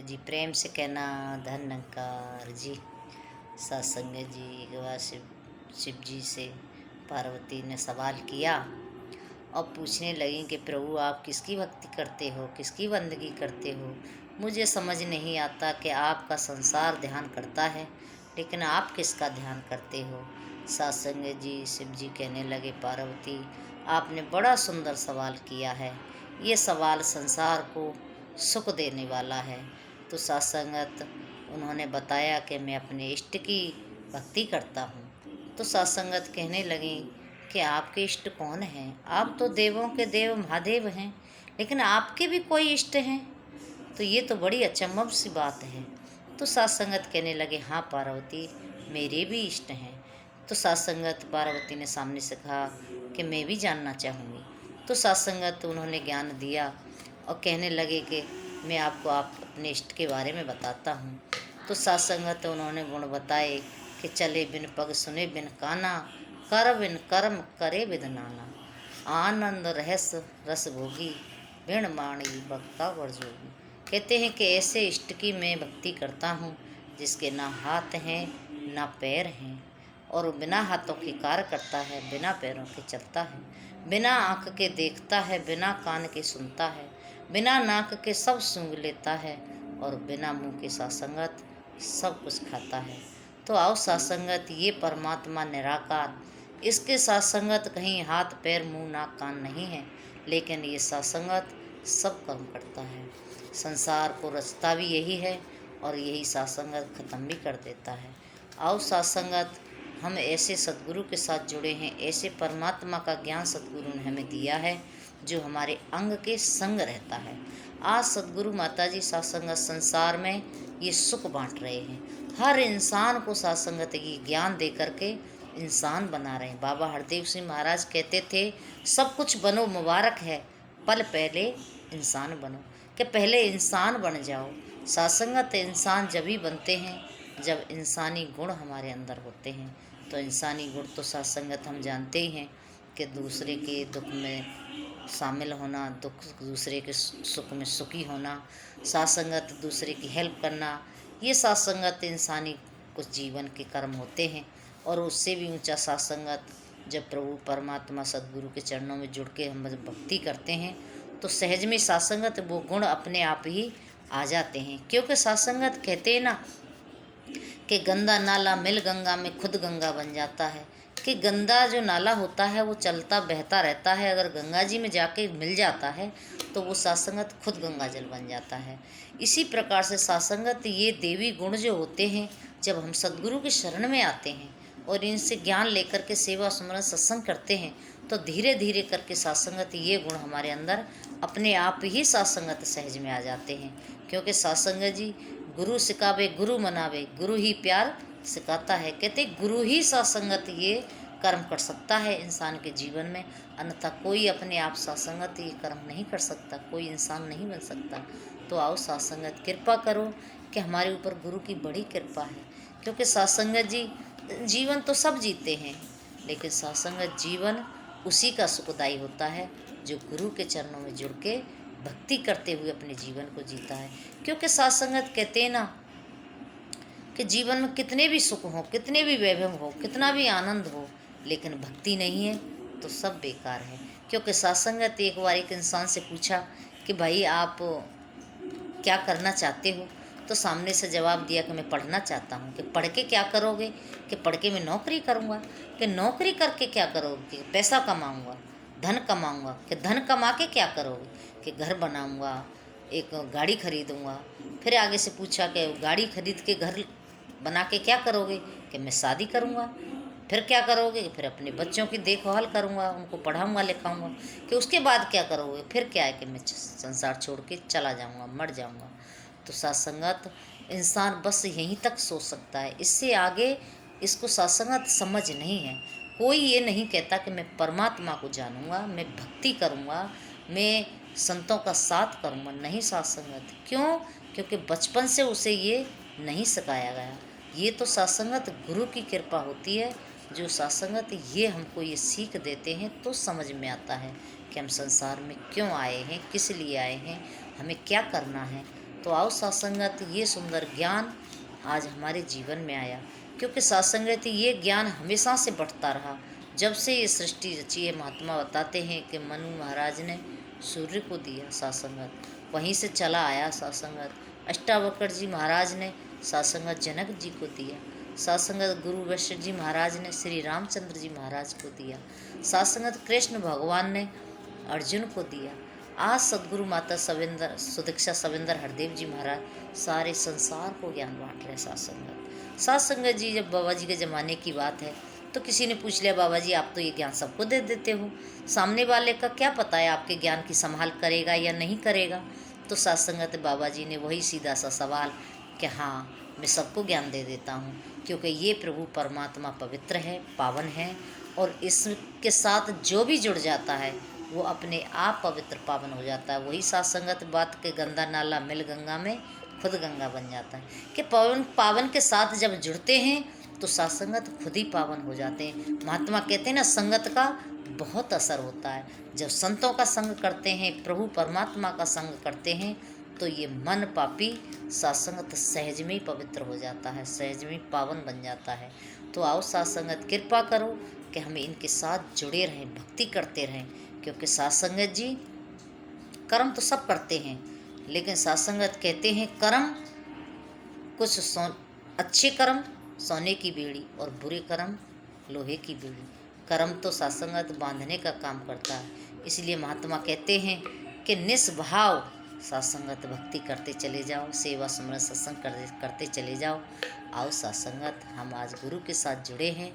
जी प्रेम से कहना धन्यकार जी। सत्संग जी एक बार शिव जी से पार्वती ने सवाल किया और पूछने लगी कि प्रभु आप किसकी भक्ति करते हो, किसकी बंदगी करते हो। मुझे समझ नहीं आता कि आपका संसार ध्यान करता है, लेकिन आप किसका ध्यान करते हो। सत्संग जी शिव जी कहने लगे, पार्वती आपने बड़ा सुंदर सवाल किया है। ये सवाल संसार को सुख देने वाला है। तो सत्संगत उन्होंने बताया कि मैं अपने इष्ट की भक्ति करता हूँ। तो सत्संगत कहने लगी कि आपके इष्ट कौन हैं। आप तो देवों के देव महादेव हैं, लेकिन आपके भी कोई इष्ट हैं। तो ये तो बड़ी अचंभव सी बात है। तो सत्संगत कहने लगे, हाँ पार्वती मेरे भी इष्ट हैं। तो सत्संगत पार्वती ने सामने से कहा कि मैं भी जानना चाहूँगी। तो सत्संगत उन्होंने ज्ञान दिया और कहने लगे कि मैं आपको आप अपने इष्ट के बारे में बताता हूँ। तो सत्संगत उन्होंने गुण बताए कि चले बिन पग सुने बिन काना, कर बिन कर्म करे बिद नाना, आनंद रहस रस भोगी, बिन माणी भक्ता वर्जोगी। कहते हैं कि ऐसे इष्ट की मैं भक्ति करता हूँ जिसके ना हाथ हैं ना पैर हैं, और बिना हाथों के कार्य करता है, बिना पैरों के चलता है, बिना आँख के देखता है, बिना कान के सुनता है, बिना नाक के सब सूंघ लेता है, और बिना मुंह के सासंगत सब कुछ खाता है। तो आओ सासंगत ये परमात्मा निराकार, इसके सासंगत कहीं हाथ पैर मुंह नाक कान नहीं है, लेकिन ये सासंगत सब कर्म करता है। संसार को रचता भी यही है और यही सासंगत ख़त्म भी कर देता है। आओ सासंगत हम ऐसे सद्गुरु के साथ जुड़े हैं, ऐसे परमात्मा का ज्ञान सद्गुरु ने हमें दिया है जो हमारे अंग के संग रहता है। आज सद्गुरु माता जी सत्संगत संसार में ये सुख बांट रहे हैं। हर इंसान को सत्संगत ये ज्ञान दे करके इंसान बना रहे हैं। बाबा हरदेव सिंह महाराज कहते थे, सब कुछ बनो मुबारक है, पल पहले इंसान बनो। कि पहले इंसान बन जाओ। सत्संगत इंसान जब ही बनते हैं जब इंसानी गुण हमारे अंदर होते हैं। तो इंसानी गुण तो सत्संगत हम जानते ही हैं कि दूसरे के दुख में शामिल होना, दुख दूसरे के सुख में सुखी होना, सत्संगत दूसरे की हेल्प करना, ये सत्संगत इंसानी कुछ जीवन के कर्म होते हैं। और उससे भी ऊंचा सत्संगत जब प्रभु परमात्मा सद्गुरु के चरणों में जुड़ के हम भक्ति करते हैं तो सहज में सत्संगत वो गुण अपने आप ही आ जाते हैं। क्योंकि सत्संगत कहते हैं ना कि गंदा नाला मिल गंगा में खुद गंगा बन जाता है। कि गंदा जो नाला होता है वो चलता बहता रहता है, अगर गंगा जी में जाके मिल जाता है तो वो सत्संगत खुद गंगा जल बन जाता है। इसी प्रकार से सत्संगत ये देवी गुण जो होते हैं, जब हम सद्गुरु के शरण में आते हैं और इनसे ज्ञान लेकर के सेवा सुमरन सत्संग करते हैं तो धीरे धीरे करके सत्संगत ये गुण हमारे अंदर अपने आप ही सत्संगत सहज में आ जाते हैं। क्योंकि सत्संग जी गुरु सिखावे गुरु मनावे, गुरु ही प्यार सिखाता है। कहते गुरु ही सत्संगत ये कर्म कर सकता है इंसान के जीवन में, अन्यथा कोई अपने आप सत्संगत ये कर्म नहीं कर सकता, कोई इंसान नहीं बन सकता। तो आओ सत्संगत कृपा करो कि हमारे ऊपर गुरु की बड़ी कृपा है। क्योंकि सत्संगत जी जीवन तो सब जीते हैं, लेकिन सत्संगत जीवन उसी का सुखदायी होता है जो गुरु के चरणों में जुड़ के भक्ति करते हुए अपने जीवन को जीता है। क्योंकि सत्संगत कहते हैं ना कि जीवन में कितने भी सुख हो, कितने भी वैभव हो, कितना भी आनंद हो, लेकिन भक्ति नहीं है तो सब बेकार है। क्योंकि सत्संगत एक बार एक इंसान से पूछा कि भाई आप क्या करना चाहते हो, तो सामने से जवाब दिया कि मैं पढ़ना चाहता हूँ। कि पढ़ के क्या करोगे, कि पढ़ के मैं नौकरी करूँगा। कि नौकरी करके क्या करोगे, पैसा कमाऊँगा, धन कमाऊँगा। कि धन कमा के क्या करोगे, कि घर बनाऊँगा, एक गाड़ी खरीदूँगा। फिर आगे से पूछा कि गाड़ी खरीद के घर बना के क्या करोगे, कि मैं शादी करूँगा। फिर क्या करोगे, फिर अपने बच्चों की देखभाल करूँगा, उनको पढ़ाऊँगा लिखाऊँगा। कि उसके बाद क्या करोगे, फिर क्या है कि मैं संसार छोड़ के चला जाऊँगा, मर जाऊँगा। तो सत्संगत इंसान बस यहीं तक सोच सकता है, इससे आगे इसको सत्संगत समझ नहीं है। कोई ये नहीं कहता कि मैं परमात्मा को जानूँगा, मैं भक्ति करूँगा, मैं संतों का साथ करूँगा। नहीं सत्संगत, क्यों? क्योंकि बचपन से उसे ये नहीं सिखाया गया। ये तो सत्संगत गुरु की कृपा होती है, जो सत्संगत ये हमको ये सीख देते हैं तो समझ में आता है कि हम संसार में क्यों आए हैं, किस लिए आए हैं, हमें क्या करना है। तो आओ सासंगत, ये सुंदर ज्ञान आज हमारे जीवन में आया, क्योंकि सासंगत ये ज्ञान हमेशा से बढ़ता रहा। जब से ये सृष्टि रची है, महात्मा बताते हैं कि मनु महाराज ने सूर्य को दिया सासंगत, वहीं से चला आया सासंगत। अष्टावक्र जी महाराज ने सासंगत जनक जी को दिया, सासंगत गुरु वशिष्ठ जी महाराज ने श्री रामचंद्र जी महाराज को दिया, सासंगत कृष्ण भगवान ने अर्जुन को दिया। आज सदगुरु माता सुदीक्षा सविंदर हरदेव जी महाराज सारे संसार को ज्ञान बांट रहे सासंगत। सासंगत जी, जब बाबा जी के ज़माने की बात है तो किसी ने पूछ लिया, बाबा जी आप तो ये ज्ञान सबको दे देते हो, सामने वाले का क्या पता है आपके ज्ञान की संभाल करेगा या नहीं करेगा। तो सासंगत बाबा जी ने वही सीधा सा सवाल कि हाँ, मैं सबको ज्ञान दे देता हूँ, क्योंकि ये प्रभु परमात्मा पवित्र है, पावन है, और इसके साथ जो भी जुड़ जाता है वो अपने आप पवित्र पावन हो जाता है। वही सासंगत बात के गंदा नाला मिल गंगा में खुद गंगा बन जाता है कि पावन के साथ जब जुड़ते हैं तो सासंगत खुद ही पावन हो जाते हैं। महात्मा कहते हैं ना, संगत का बहुत असर होता है। जब संतों का संग करते हैं, प्रभु परमात्मा का संग करते हैं, तो ये मन पापी सासंगत सहज में ही पवित्र हो जाता है, सहज में पावन बन जाता है। तो आओ सासंगत, कृपा करो कि हम इनके साथ जुड़े रहें, भक्ति करते रहें, क्योंकि सासंगत जी कर्म तो सब करते हैं, लेकिन सासंगत कहते हैं कर्म कुछ अच्छे कर्म सोने की बेड़ी और बुरे कर्म लोहे की बेड़ी। कर्म तो सासंगत बांधने का काम करता है, इसलिए महात्मा कहते हैं कि निस्भाव सासंगत भक्ति करते चले जाओ, सेवा स्मरण सत्संग करते चले जाओ। आओ सासंगत, हम आज गुरु के साथ जुड़े हैं,